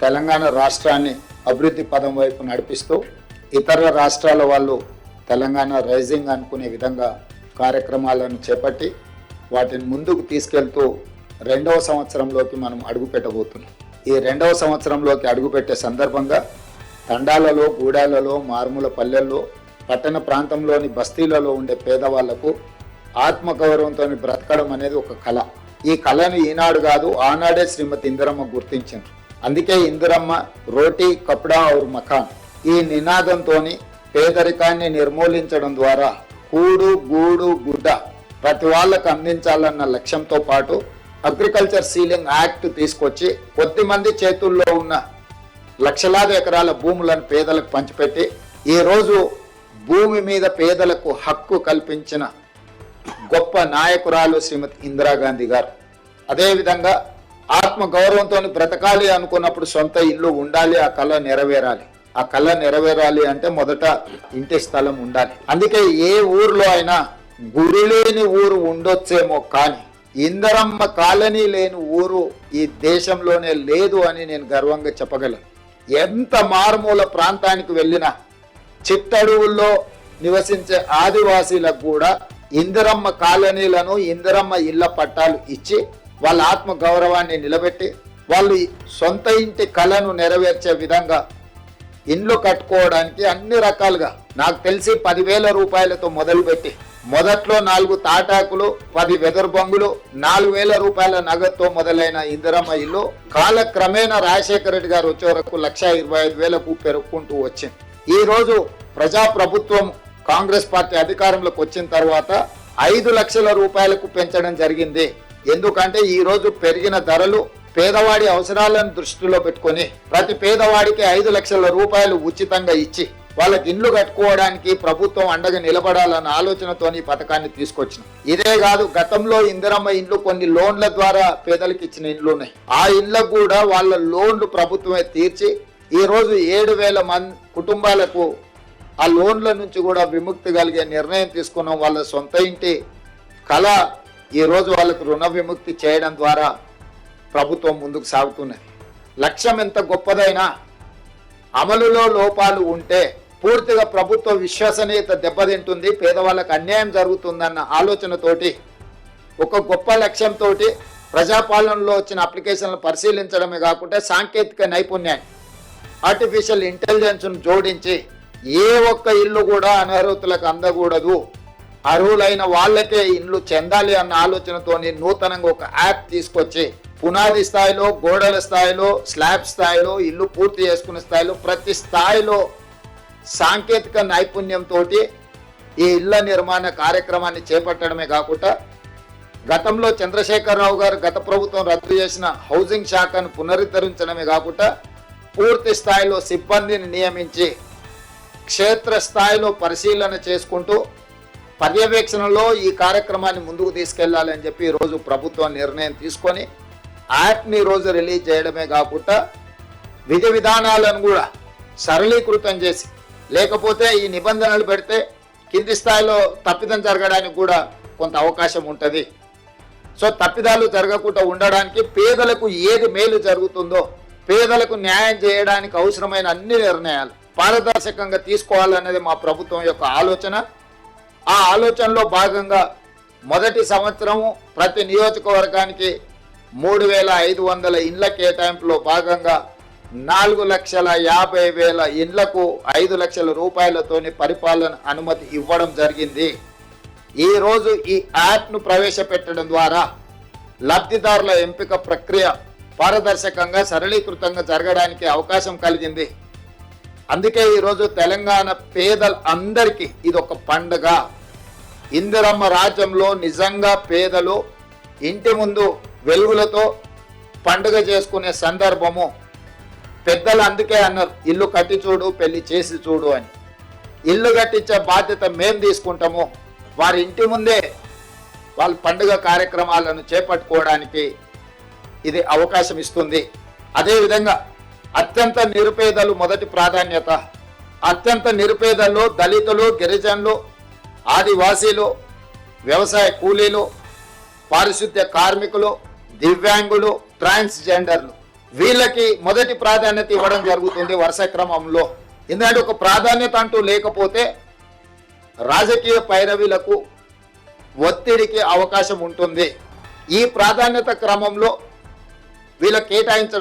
తెలంగాణ రాష్ట్రాన్ని అభివృద్ధి పదం వైపు నడిపిస్తూ ఇతర రాష్ట్రాల వాళ్ళు తెలంగాణ రైజింగ్ అనుకునే విధంగా కార్యక్రమాలను చేపట్టి వాటిని ముందుకు తీసుకెళ్తూ 2వ సంవత్సరంలోకి మనం అడుగుపెట్టబోతున్నాం. ఈ 2వ సంవత్సరంలోకి అడుగుపెట్టే సందర్భంగా తండాలలో, గూడాలలో, మారుమూల పల్లెల్లో, పట్టణ ప్రాంతంలోని బస్తీలలో ఉండే పేదవాళ్లకు ఆత్మగౌరవంతో బ్రతకడం అనేది ఒక కళ. ఈ కళను ఈనాడు కాదు, ఆనాడే శ్రీమతి ఇందిరమ్మ గుర్తించారు. అందుకే ఇందిరమ్మ రోటీ కప్డా ఔర్ మకాన్ ఈ నినాదంతో పేదరికాన్ని నిర్మూలించడం ద్వారా కూడు, గూడు, గుడ్డ ప్రతి వాళ్ళకు అందించాలన్న లక్ష్యంతో పాటు అగ్రికల్చర్ సీలింగ్ యాక్ట్ తీసుకొచ్చి కొద్దిమంది చేతుల్లో ఉన్న లక్షలాది ఎకరాల భూములను పేదలకు పంచిపెట్టి ఈరోజు భూమి మీద పేదలకు హక్కు కల్పించిన గొప్ప నాయకురాలు శ్రీమతి ఇందిరాగాంధీ గారు. అదేవిధంగా ఆత్మ గౌరవంతో బ్రతకాలి అనుకున్నప్పుడు సొంత ఇల్లు ఉండాలి, ఆ కళ నెరవేరాలి. ఆ కళ నెరవేరాలి అంటే మొదట ఇంటి స్థలం ఉండాలి. అందుకే ఏ ఊర్లో అయినా గుడి లేని ఊరు ఉండొచ్చేమో కానీ ఇందిరమ్మ కాలనీ లేని ఊరు ఈ దేశంలోనే లేదు అని నేను గర్వంగా చెప్పగలను. ఎంత మారుమూల ప్రాంతానికి వెళ్ళినా చిట్టడువుల్లో నివసించే ఆదివాసీలకు కూడా ఇందిరమ్మ కాలనీలను, ఇందిరమ్మ ఇళ్ల పట్టాలు ఇచ్చి వాళ్ళ ఆత్మ గౌరవాన్ని నిలబెట్టి వాళ్ళు సొంత ఇంటి కళను నెరవేర్చే విధంగా ఇండ్లు కట్టుకోవడానికి అన్ని రకాలుగా నాకు తెలిసి 10,000 రూపాయలతో మొదలుపెట్టి మొదట్లో 4 తాటాకులు, 10 వెదర్ బొంగులు, 4,000 రూపాయల నగదుతో మొదలైన ఇందిరమ్మ ఇల్లు కాలక్రమేణా రాజశేఖర రెడ్డి గారు వచ్చే వరకు 1,25,000కు పెరుగుకుంటూ వచ్చింది. ఈ రోజు ప్రజాప్రభుత్వం కాంగ్రెస్ పార్టీ అధికారంలోకి వచ్చిన తర్వాత 5 లక్షల రూపాయలకు పెంచడం జరిగింది. ఎందుకంటే ఈ రోజు పెరిగిన ధరలు పేదవాడి అవసరాలను దృష్టిలో పెట్టుకొని ప్రతి పేదవాడికి 5 లక్షల రూపాయలు ఉచితంగా ఇచ్చి వాళ్ళకి ఇండ్లు కట్టుకోవడానికి ప్రభుత్వం అండగా నిలబడాలన్న ఆలోచనతో ఈ పథకాన్ని తీసుకొచ్చిన. ఇదే కాదు, గతంలో ఇందిరమ్మ ఇండ్లు కొన్ని లోన్ల ద్వారా పేదలకు ఇచ్చిన ఇండ్లు ఉన్నాయి. ఆ ఇళ్లకు కూడా వాళ్ళ లోన్లు ప్రభుత్వమే తీర్చి ఈ రోజు 7,000 మంది కుటుంబాలకు ఆ లోన్ల నుంచి కూడా విముక్తి కలిగే నిర్ణయం తీసుకున్నాం. వాళ్ళ సొంత ఇంటి కళ ఈ రోజు వాళ్ళకు రుణ విముక్తి చేయడం ద్వారా ప్రభుత్వం ముందుకు సాగుతున్నది. లక్ష్యం ఎంత గొప్పదైనా అమలులో లోపాలు ఉంటే పూర్తిగా ప్రభుత్వ విశ్వసనీయత దెబ్బతింటుంది, పేదవాళ్ళకు అన్యాయం జరుగుతుందన్న ఆలోచనతోటి ఒక గొప్ప లక్ష్యంతో ప్రజాపాలనలో వచ్చిన అప్లికేషన్లు పరిశీలించడమే కాకుండా సాంకేతిక నైపుణ్యాన్ని, ఆర్టిఫిషియల్ ఇంటెలిజెన్స్ను జోడించి ఏ ఒక్క ఇల్లు కూడా అనర్హులకు అందకూడదు, అర్హులైన వాళ్ళకే ఇల్లు చెందాలి అన్న ఆలోచనతో నూతనంగా ఒక యాప్ తీసుకొచ్చి పునాది స్థాయిలో, గోడల స్థాయిలో, స్లాబ్ స్థాయిలో, ఇల్లు పూర్తి చేసుకునే స్థాయిలో ప్రతి స్థాయిలో సాంకేతిక నైపుణ్యంతో ఈ ఇళ్ల నిర్మాణ కార్యక్రమాన్ని చేపట్టడమే కాకుండా గతంలో చంద్రశేఖరరావు గారు గత ప్రభుత్వం రద్దు చేసిన హౌసింగ్ శాఖను పునరుద్ధరించడమే కాకుండా పూర్తి స్థాయిలో సిబ్బందిని నియమించి క్షేత్ర స్థాయిలో పరిశీలన చేసుకుంటూ పర్యవేక్షణలో ఈ కార్యక్రమాన్ని ముందుకు తీసుకెళ్లాలని చెప్పి ఈరోజు ప్రభుత్వం నిర్ణయం తీసుకొని యాప్ని ఈరోజు రిలీజ్ చేయడమే కాకుండా విధి విధానాలను కూడా సరళీకృతం చేసి, లేకపోతే ఈ నిబంధనలు పెడితే కింది స్థాయిలో తప్పిదం జరగడానికి కూడా కొంత అవకాశం ఉంటుంది. సో తప్పిదాలు జరగకుండా ఉండడానికి పేదలకు ఏది మేలు జరుగుతుందో పేదలకు న్యాయం చేయడానికి అవసరమైన అన్ని నిర్ణయాలు పారదర్శకంగా తీసుకోవాలనేది మా ప్రభుత్వం యొక్క ఆలోచన. ఆ ఆలోచనలో భాగంగా మొదటి సంవత్సరము ప్రతి నియోజకవర్గానికి 3,500 ఇండ్ల కేటాయింపులో భాగంగా 4,50,000 ఇండ్లకు 5 లక్షల రూపాయలతోని పరిపాలన అనుమతి ఇవ్వడం జరిగింది. ఈరోజు ఈ యాప్ను ప్రవేశపెట్టడం ద్వారా లబ్ధిదారుల ఎంపిక ప్రక్రియ పారదర్శకంగా, సరళీకృతంగా జరగడానికి అవకాశం కలిగింది. అందుకే ఈరోజు తెలంగాణ పేదలందరికీ ఇది ఒక పండుగ. ఇందిరమ్మ రాజ్యంలో నిజంగా పేదలు ఇంటి ముందు వెలుగులతో పండుగ చేసుకునే సందర్భము. పెద్దలు అందుకే అన్నారు, ఇల్లు కట్టి చూడు, పెళ్లి చేసి చూడు అని. ఇల్లు కట్టించే బాధ్యత మేము తీసుకుంటాము. వారి ఇంటి ముందే వాళ్ళ పండుగ కార్యక్రమాలను చేపట్టుకోవడానికి ఇది అవకాశం ఇస్తుంది. అదేవిధంగా అత్యంత నిరుపేదలు మొదటి ప్రాధాన్యత. అత్యంత నిరుపేదల్లో దళితులు, గిరిజనులు, ఆదివాసీలు, వ్యవసాయ కూలీలు, పారిశుద్ధ్య కార్మికులు, దివ్యాంగులు, ట్రాన్స్జెండర్లు వీళ్ళకి మొదటి ప్రాధాన్యత ఇవ్వడం జరుగుతుంది వరుస క్రమంలో. ఎందుకంటే ఒక ప్రాధాన్యత అంటూ లేకపోతే రాజకీయ పైరవీలకు ఒత్తిడికి అవకాశం ఉంటుంది. ఈ ప్రాధాన్యత క్రమంలో వీళ్ళకి కేటాయించడం